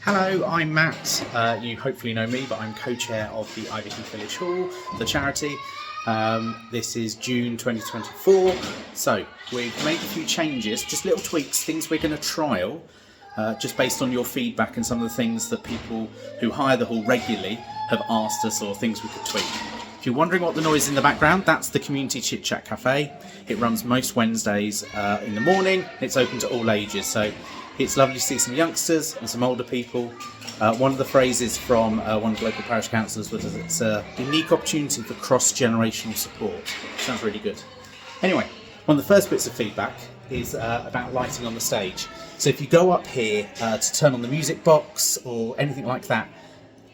Hello, I'm Matt. You hopefully know me, but I'm co-chair of the IHVH Hall, the charity. This is June 2024. So we've made a few changes, just little tweaks, things we're going to trial, just based on your feedback and some of the things that people who hire the hall regularly have asked us, or things we could tweak. If you're wondering what the noise is in the background, that's the Community Chit Chat Cafe. It runs most Wednesdays in the morning. It's open to all ages, so it's lovely to see some youngsters and some older people. One of the phrases from one of the local parish councillors was it's a unique opportunity for cross-generational support. Sounds really good. Anyway, one of the first bits of feedback is about lighting on the stage. So if you go up here to turn on the music box or anything like that,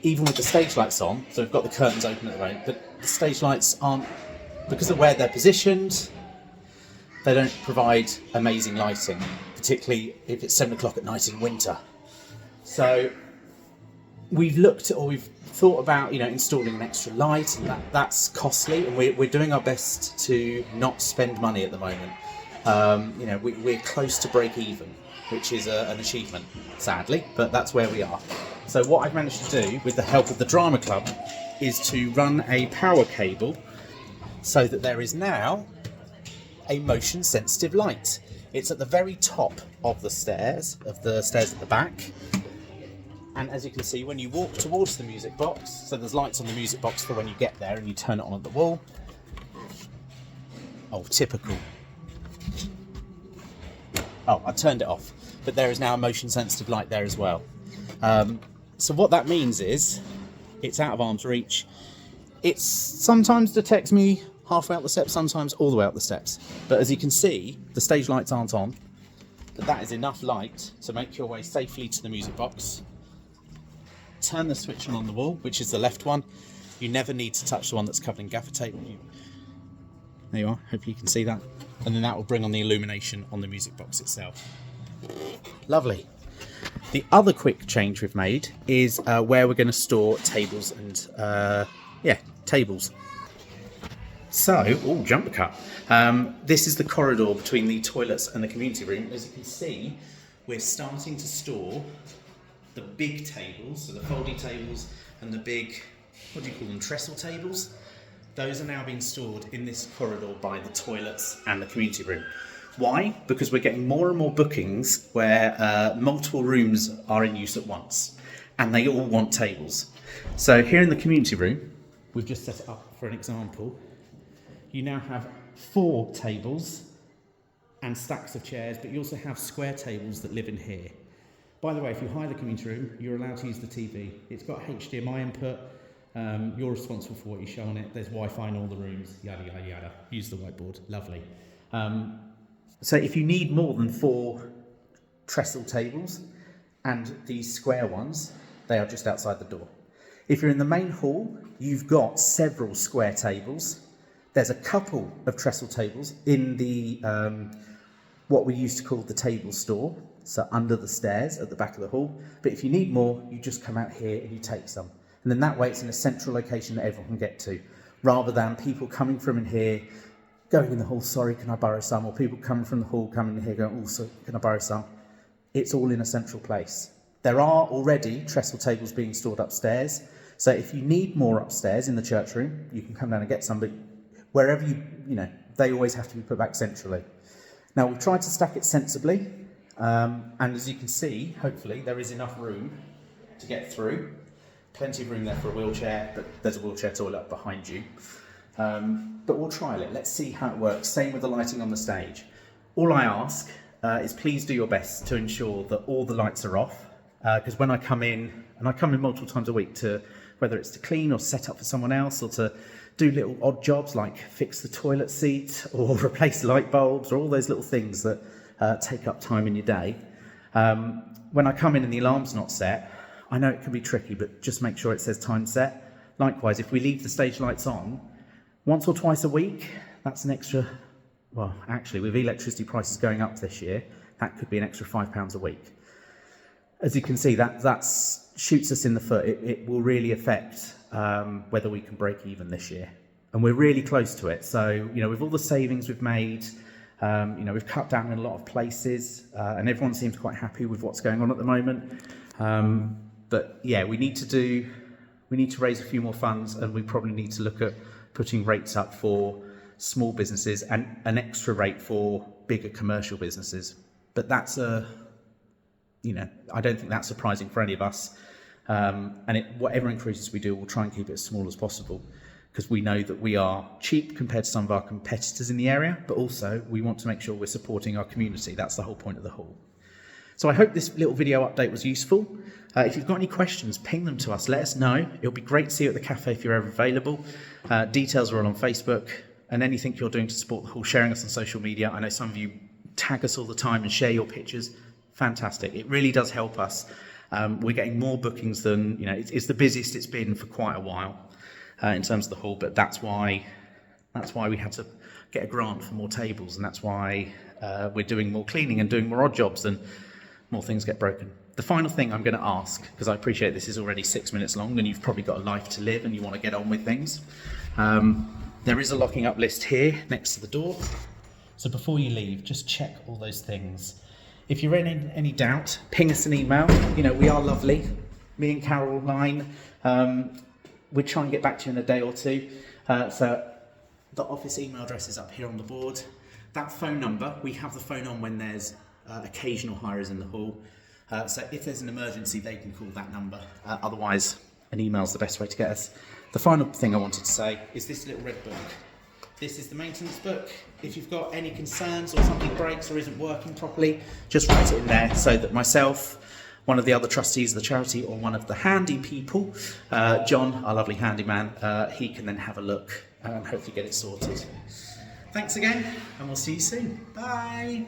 even with the stage lights on, so we've got the curtains open at the moment, but the stage lights aren't, because of where they're positioned, they don't provide amazing lighting, particularly if it's 7 o'clock at night in winter. So we've looked at, or we've thought about, installing an extra light, and that's costly, and we're doing our best to not spend money at the moment. We're close to break even, which is an achievement, sadly, but that's where we are. So what I've managed to do, with the help of the drama club, is to run a power cable so that there is now a motion sensitive light. It's at the very top of the stairs at the back, and as you can see, when you walk towards the music box, so there's lights on the music box for when you get there and you turn it on at the wall. Oh, typical. Oh, I turned it off, but there is now a motion sensitive light there as well. So what that means is it's out of arm's reach. It sometimes detects me halfway out the steps, sometimes all the way up the steps. But as you can see, the stage lights aren't on, but that is enough light to make your way safely to the music box. Turn the switch on the wall, which is the left one. You never need to touch the one that's covered in gaffer tape. There you are, hopefully you can see that. And then that will bring on the illumination on the music box itself. Lovely. The other quick change we've made is where we're going to store tables and, tables. So, jump cut. This is the corridor between the toilets and the community room. As you can see, we're starting to store the big tables, so the foldy tables and the big, what do you call them, trestle tables? Those are now being stored in this corridor by the toilets and the community room. Why? Because we're getting more and more bookings where multiple rooms are in use at once, and they all want tables. So here in the community room, we've just set it up for an example. You now have 4 tables and stacks of chairs, but you also have square tables that live in here. By the way, if you hire the community room, you're allowed to use the TV. It's got HDMI input. You're responsible for what you show on it. There's Wi-Fi in all the rooms, yada, yada, yada. Use the whiteboard, lovely. So if you need more than 4 trestle tables and these square ones, they are just outside the door. If you're in the main hall, you've got several square tables. There's a couple of trestle tables in the what we used to call the table store, so under the stairs at the back of the hall. But if you need more, you just come out here and you take some. And then that way it's in a central location that everyone can get to, rather than people coming from in here, going in the hall, sorry, can I borrow some? Or people coming from the hall, coming in here, going, also, can I borrow some? It's all in a central place. There are already trestle tables being stored upstairs. So if you need more upstairs in the church room, you can come down and get some, but wherever they always have to be put back centrally. Now, we've tried to stack it sensibly, and as you can see, hopefully, there is enough room to get through. Plenty of room there for a wheelchair, but there's a wheelchair toilet behind you. But we'll trial it. Let's see how it works. Same with the lighting on the stage. All I ask is please do your best to ensure that all the lights are off, because when I come in, and I come in multiple times a week, to whether it's to clean or set up for someone else, or to do little odd jobs like fix the toilet seat or replace light bulbs, or all those little things that take up time in your day. When I come in and the alarm's not set, I know it can be tricky, but just make sure it says time set. Likewise, if we leave the stage lights on once or twice a week, that's an extra, well, actually, with electricity prices going up this year, that could be an extra £5 a week. As you can see, that shoots us in the foot. It will really affect whether we can break even this year. And we're really close to it. So, with all the savings we've made, You know, we've cut down in a lot of places, and everyone seems quite happy with what's going on at the moment. But yeah, we need to raise a few more funds, and we probably need to look at putting rates up for small businesses and an extra rate for bigger commercial businesses. But that's you know, I don't think that's surprising for any of us. And whatever increases we do, we'll try and keep it as small as possible, because we know that we are cheap compared to some of our competitors in the area, but also we want to make sure we're supporting our community. That's the whole point of the hall. So I hope this little video update was useful. If you've got any questions, ping them to us, let us know. It'll be great to see you at the cafe if you're ever available. Details are all on Facebook, and anything you're doing to support the hall, sharing us on social media. I know some of you tag us all the time and share your pictures. Fantastic. It really does help us. We're getting more bookings than, you know, it's the busiest it's been for quite a while in terms of the hall, but that's why we had to get a grant for more tables, and that's why we're doing more cleaning and doing more odd jobs, and more things get broken. The final thing I'm going to ask, because I appreciate this is already 6 minutes long and you've probably got a life to live and you want to get on with things. There is a locking up list here next to the door. So before you leave, just check all those things. If you're in any doubt, ping us an email. You know, we are lovely. Me and Caroline, we'll try and get back to you in a day or two. So the office email address is up here on the board. That phone number, we have the phone on when there's occasional hires in the hall. So if there's an emergency, they can call that number. Otherwise, an email's the best way to get us. The final thing I wanted to say is this little red book. This is the maintenance book. If you've got any concerns or something breaks or isn't working properly, just write it in there so that myself, one of the other trustees of the charity, or one of the handy people, John, our lovely handyman, he can then have a look and hopefully get it sorted. Thanks again, and we'll see you soon. Bye.